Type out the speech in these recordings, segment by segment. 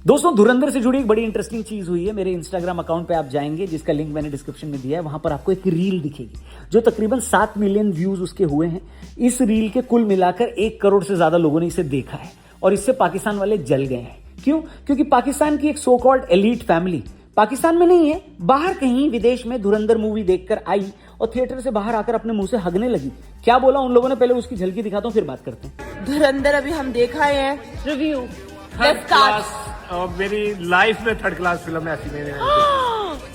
दोस्तों धुरंधर से जुड़ी एक बड़ी इंटरेस्टिंग चीज हुई है। मेरे इंस्टाग्राम अकाउंट पे आप जाएंगे, जिसका लिंक मैंने डिस्क्रिप्शन में दिया है, वहां पर आपको एक रील दिखेगी जो तकरीबन 7 मिलियन व्यूज उसके हुए हैं। इस रील के कुल मिलाकर 1 करोड़ से ज्यादा लोगों ने इसे देखा है और इससे पाकिस्तान वाले जल गए हैं। क्यों? क्योंकि पाकिस्तान की एक so called elite family Pakistan में नहीं है, बाहर कहीं विदेश में धुरंधर मूवी देखकर आई और थिएटर से बाहर आकर अपने मुंह से हगने लगी। क्या बोला उन लोगों ने, पहले उसकी झलकी दिखाता हूं फिर बात करते हैं। धुरंधर अभी हम देखा है, रिव्यू थर्ड क्लास और मेरी लाइफ में थर्ड क्लास फिल्म ऐसी नहीं है।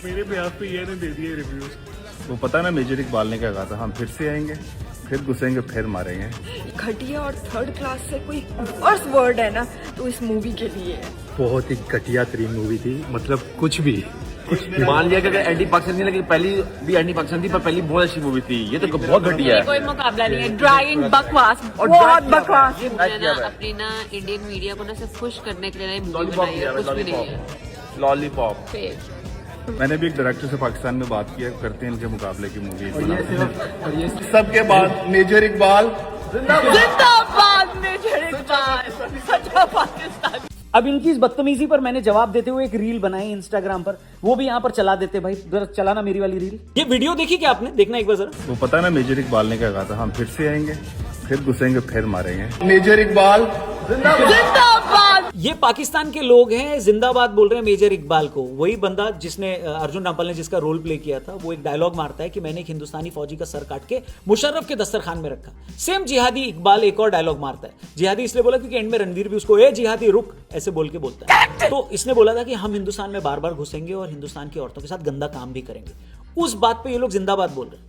मेरे बिहाफ पे ये ने दे दिए रिव्यूज। वो पता ना मेजर इकबाल ने क्या कहा था, हम फिर से आएंगे, फिर घुसेंगे, फिर मारेंगे। घटिया और थर्ड क्लास से कोई वर्स वर्ड है ना तो इस मूवी के लिए है। बहुत ही घटिया तरीन मूवी थी, मतलब कुछ भी मान लिया कि अगर एंटी पाकिस्तान नहीं लगी, पहली भी एंटी पाकिस्तान थी पर पहली बहुत अच्छी मूवी थी। ये तो बहुत घटिया है, कोई मुकाबला नहीं है। ड्राई एंड बकवास, बहुत बकवास। अपनी ना इंडियन मीडिया को ना सिर्फ खुश करने के लिए मूवी बनाई है, कुछ भी नहीं है। लॉलीपॉप। मैंने भी एक डायरेक्टर से पाकिस्तान में बात किया, करते हैं इनके मुकाबले की मूवी। सबके बाद मेजर इकबाल जिंदाबाद, मेजर इकबाल, सच्चा पाकिस्तान। अब इनकी इस बदतमीजी पर मैंने जवाब देते हुए एक रील बनाई इंस्टाग्राम पर, वो भी यहां पर चला देते। भाई जरा चलाना मेरी वाली रील। ये वीडियो देखी क्या आपने? देखना एक बार जरा। वो पता ना मेजर इकबाल ने क्या कहा था, हम फिर से आएंगे, फिर घुसेंगे, फिर मारेंगे। मेजर इकबाल जिंदाबाद। ये पाकिस्तान के लोग हैं, जिंदाबाद बोल रहे हैं मेजर इकबाल को। वही बंदा जिसने अर्जुन रामपाल ने जिसका रोल प्ले किया था, वो एक डायलॉग मारता है कि मैंने एक हिंदुस्तानी फौजी का सर काट के मुशर्रफ के दस्तरखान में रखा। सेम जिहादी इकबाल एक और डायलॉग मारता है। जिहादी इसलिए बोला क्योंकि एंड में रणवीर भी उसको ए जिहादी रुक ऐसे बोल के बोलता है। तो इसने बोला था कि हम हिंदुस्तान में बार बार घुसेंगे और हिंदुस्तान की औरतों के साथ गंदा काम भी करेंगे। उस बात पे ये लोग जिंदाबाद बोल रहे हैं।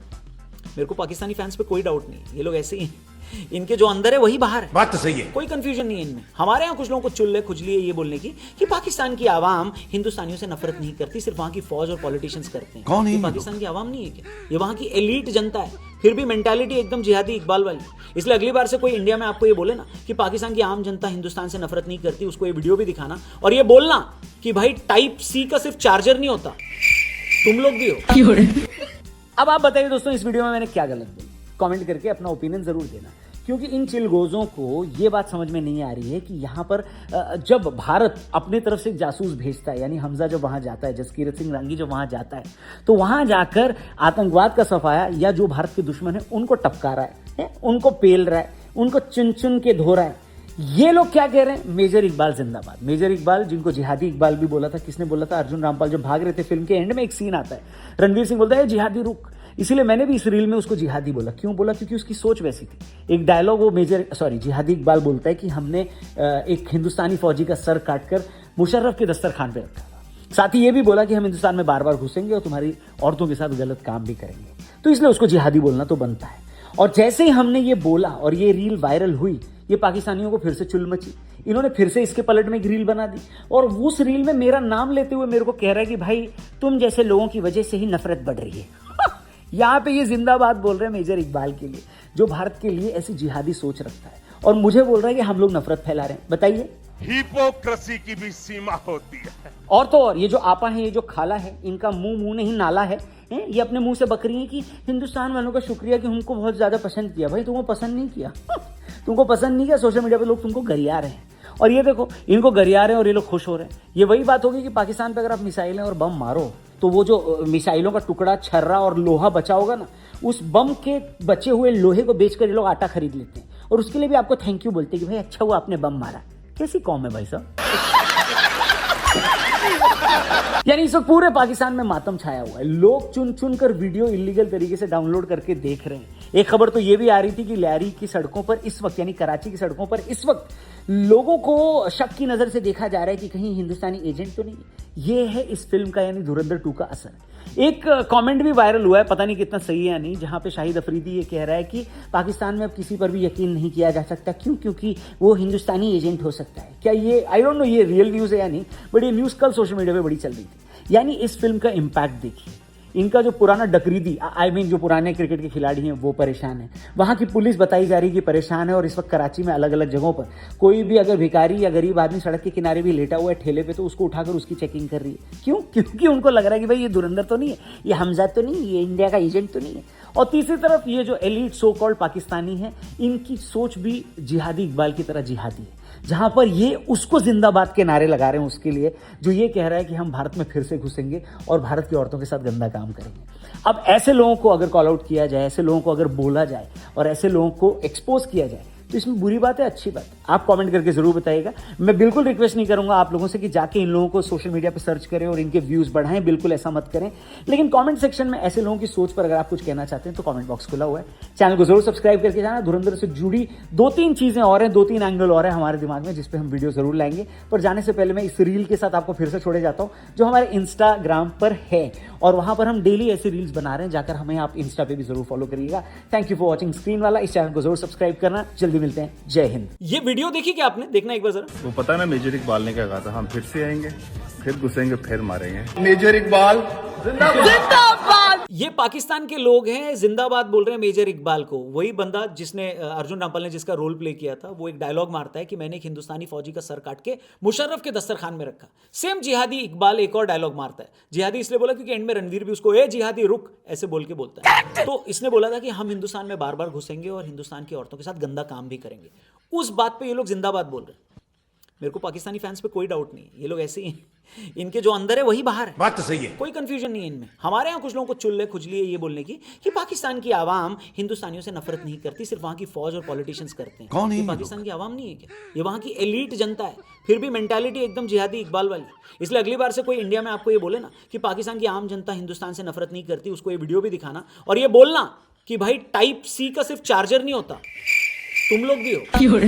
मेरे को पाकिस्तानी फैंस पे कोई डाउट नहीं, ये लोग ऐसे ही हैं। इनके जो अंदर है वही बाहर है। बात तो सही है, कोई कंफ्यूजन नहीं है इनमें। हमारे यहाँ कुछ लोगों को चुल्ले खुजली है ये बोलने की कि पाकिस्तान की आवाम हिंदुस्तानियों से नफरत नहीं करती, सिर्फ वहां की फौज और पॉलिटिशियंस करते हैं। कौन है ये पाकिस्तान की आवाम नहीं है क्या? ये वहां की एलीट जनता है, फिर भी मेंटालिटी एकदम जिहादी इकबाल वाली। इसलिए अगली बार से कोई इंडिया में आपको ये बोले ना कि पाकिस्तान की आम जनता हिंदुस्तान से नफरत नहीं करती, उसको ये वीडियो भी दिखाना और ये बोलना कि भाई टाइप सी का सिर्फ चार्जर नहीं होता, तुम लोग भी हो। अब आप बताइए दोस्तों, इस वीडियो में मैंने क्या गलत बोला? कमेंट करके अपना ओपिनियन जरूर देना, क्योंकि इन चिलगोजों को ये बात समझ में नहीं आ रही है कि यहाँ पर जब भारत अपने तरफ से जासूस भेजता है, यानी हमजा जब वहाँ जाता है, जसकीरत सिंह रांगी जब वहाँ जाता है, तो वहाँ जाकर आतंकवाद का सफाया या जो भारत के दुश्मन है उनको टपका रहा है, उनको पेल रहा है, उनको चुन चुन के धो रहा है। ये लोग क्या कह रहे हैं? मेजर इकबाल जिंदाबाद। मेजर इकबाल जिनको जिहादी इकबाल भी बोला था, किसने बोला था? अर्जुन रामपाल। जब भाग रहे थे फिल्म के एंड में एक सीन आता है, रणवीर सिंह बोलता है जिहादी रुक। इसीलिए मैंने भी इस रील में उसको जिहादी बोला। क्यों बोला? क्योंकि उसकी सोच वैसी थी। एक डायलॉग वो जिहादी इकबाल बोलता है कि हमने एक हिंदुस्तानी फौजी का सर काटकर मुशर्रफ के दस्तरखान पे रखा था। साथ ही ये भी बोला कि हम हिंदुस्तान में बार बार घुसेंगे और तुम्हारी औरतों के साथ गलत काम भी करेंगे। तो इसलिए उसको जिहादी बोलना तो बनता है। और जैसे ही हमने ये बोला और ये रील वायरल हुई, ये पाकिस्तानियों को फिर से चुल मची। इन्होंने फिर से इसके पलट में एक रील बना दी और उस रील में मेरा नाम लेते हुए मेरे को कह रहा है कि भाई तुम जैसे लोगों की वजह से ही नफरत बढ़ रही है। यहाँ पे ये जिंदाबाद बोल रहे हैं मेजर इकबाल के लिए, जो भारत के लिए ऐसी जिहादी सोच रखता है, और मुझे बोल रहा है कि हम लोग नफरत फैला रहे हैं। बताइए, हिपोक्रेसी की भी सीमा होती है। और तो और ये जो आपा है, ये जो खाला है, इनका मुंह नहीं नाला है। ये अपने मुंह से बक रही है कि हिंदुस्तान वालों का शुक्रिया कि हमको बहुत ज्यादा पसंद किया। भाई तुमको पसंद नहीं किया, तुमको पसंद नहीं किया, सोशल मीडिया पे लोग तुमको गरिया रहे हैं। और ये देखो, इनको गरिया रहे हैं और ये लोग खुश हो रहे हैं। ये वही बात होगी कि पाकिस्तान पे अगर आप मिसाइलें और बम मारो तो वो जो मिसाइलों का टुकड़ा, छर्रा और लोहा बचा होगा ना, उस बम के बचे हुए लोहे को बेचकर ये लोग आटा खरीद लेते हैं और उसके लिए भी आपको थैंक यू बोलते हैं कि भाई अच्छा हुआ आपने बम मारा। कैसी कौम है भाई साहब? यानी इस वक्त पूरे पाकिस्तान में मातम छाया हुआ है। लोग चुन चुन कर वीडियो इलीगल तरीके से डाउनलोड करके देख रहे हैं। एक खबर तो ये भी आ रही थी कि लैरी की सड़कों पर इस वक्त, यानी कराची की सड़कों पर इस वक्त लोगों को शक की नजर से देखा जा रहा है कि कहीं हिंदुस्तानी एजेंट तो नहीं। ये है इस फिल्म का, यानी धुरंधर 2 का असर। एक कमेंट भी वायरल हुआ है, पता नहीं कितना सही है या नहीं, जहां पे शाहिद अफरीदी ये कह रहा है कि पाकिस्तान में अब किसी पर भी यकीन नहीं किया जा सकता। क्यों? क्योंकि वो हिंदुस्तानी एजेंट हो सकता है। क्या ये, आई डोंट नो ये रियल न्यूज़ है या नहीं, बट ये न्यूज़ कल सोशल मीडिया पे बड़ी चल रही थी। यानी इस फिल्म का इम्पैक्ट देखिए। इनका जो पुराना डकरीदी, जो पुराने क्रिकेट के खिलाड़ी हैं वो परेशान है। वहाँ की पुलिस बताई जा रही है कि परेशान है। और इस वक्त कराची में अलग अलग जगहों पर कोई भी अगर भिखारी या गरीब आदमी सड़क के किनारे भी लेटा हुआ है ठेले पे, तो उसको उठाकर उसकी चेकिंग कर रही है। क्यों? क्योंकि उनको लग रहा है कि भाई ये धुरंधर तो नहीं है, ये हमजा तो नहीं, ये इंडिया का एजेंट तो नहीं है। और तीसरी तरफ ये जो एलीट सो कॉल्ड पाकिस्तानी है, इनकी सोच भी जिहादी इकबाल की तरह जिहादी है। जहां पर ये उसको जिंदाबाद के नारे लगा रहे हैं उसके लिए, जो ये कह रहा है कि हम भारत में फिर से घुसेंगे और भारत की औरतों के साथ गंदा काम करेंगे। अब ऐसे लोगों को अगर कॉल आउट किया जाए, ऐसे लोगों को अगर बोला जाए और ऐसे लोगों को एक्सपोज किया जाए, तो इसमें बुरी बात है अच्छी बात है? आप कमेंट करके जरूर बताइएगा। मैं बिल्कुल रिक्वेस्ट नहीं करूंगा आप लोगों से कि जाके इन लोगों को सोशल मीडिया पे सर्च करें और इनके व्यूज बढ़ाएं, बिल्कुल ऐसा मत करें। लेकिन कमेंट सेक्शन में ऐसे लोगों की सोच पर अगर आप कुछ कहना चाहते हैं तो कमेंट बॉक्स खुला हुआ है, चैनल को जरूर सब्सक्राइब करके जाना। धुरंधर से जुड़ी 2-3 चीजें और हैं, 2-3 एंगल और है हमारे दिमाग में, जिसपे हम वीडियो जरूर लाएंगे। पर जाने से पहले मैं इस रील के साथ आपको फिर से छोड़े जाता हूं जो हमारे इंस्टाग्राम पर है, और वहां पर हम डेली ऐसी रील्स बना रहे हैं, जाकर हमें आप इंस्टा पे भी जरूर फॉलो करिएगा। Thank you for watching screen वाला। इस चैनल को जरूर सब्सक्राइब करना। जल्दी मिलते हैं। जय हिंद। ये वीडियो देखी क्या आपने? देखना एक बार जरा। वो पता ना मेजर इकबाल ने क्या कहा था, हम फिर से आएंगे, फिर घुसेंगे, फिर मारेंगे। मेजर इकबाल जिंदाबाद। ये पाकिस्तान के लोग हैं, जिंदाबाद बोल रहे हैं मेजर इकबाल को। वही बंदा जिसने अर्जुन रामपाल ने जिसका रोल प्ले किया था, वो एक डायलॉग मारता है कि मैंने एक हिंदुस्तानी फौजी का सर काट के मुशर्रफ के दस्तरखान में रखा। सेम जिहादी इकबाल एक और डायलॉग मारता है। जिहादी इसलिए बोला क्योंकि एंड में रणवीर भी उसको ए जिहादी रुक ऐसे बोल के बोलता है। तो इसने बोला था कि हम हिंदुस्तान में बार बार घुसेंगे और हिंदुस्तान की औरतों के साथ गंदा काम भी करेंगे। उस बात पे ये लोग जिंदाबाद बोल रहे हैं। मेरे को पाकिस्तानी फैंस पे कोई डाउट नहीं है, ये लोग ऐसे ही हैं। इनके जो अंदर है वही बाहर है। बात तो सही है, कोई कंफ्यूजन नहीं है इनमें। हमारे यहाँ कुछ लोगों को चुल्ले खुजली है ये बोलने की कि पाकिस्तान की आवाम हिंदुस्तानियों से नफरत नहीं करती, सिर्फ वहां की फौज और पॉलिटिशियंस करते हैं। कौन है? ये पाकिस्तान की आवाम नहीं है क्या? ये वहां की एलीट जनता है, फिर भी मेंटालिटी एकदम जिहादी इकबाल वाली। इसलिए अगली बार से कोई इंडिया में आपको ये बोले ना कि पाकिस्तान की आम जनता हिंदुस्तान से नफरत नहीं करती, उसको ये वीडियो भी दिखाना और ये बोलना कि भाई टाइप सी का सिर्फ चार्जर नहीं होता, तुम लोग भी हो।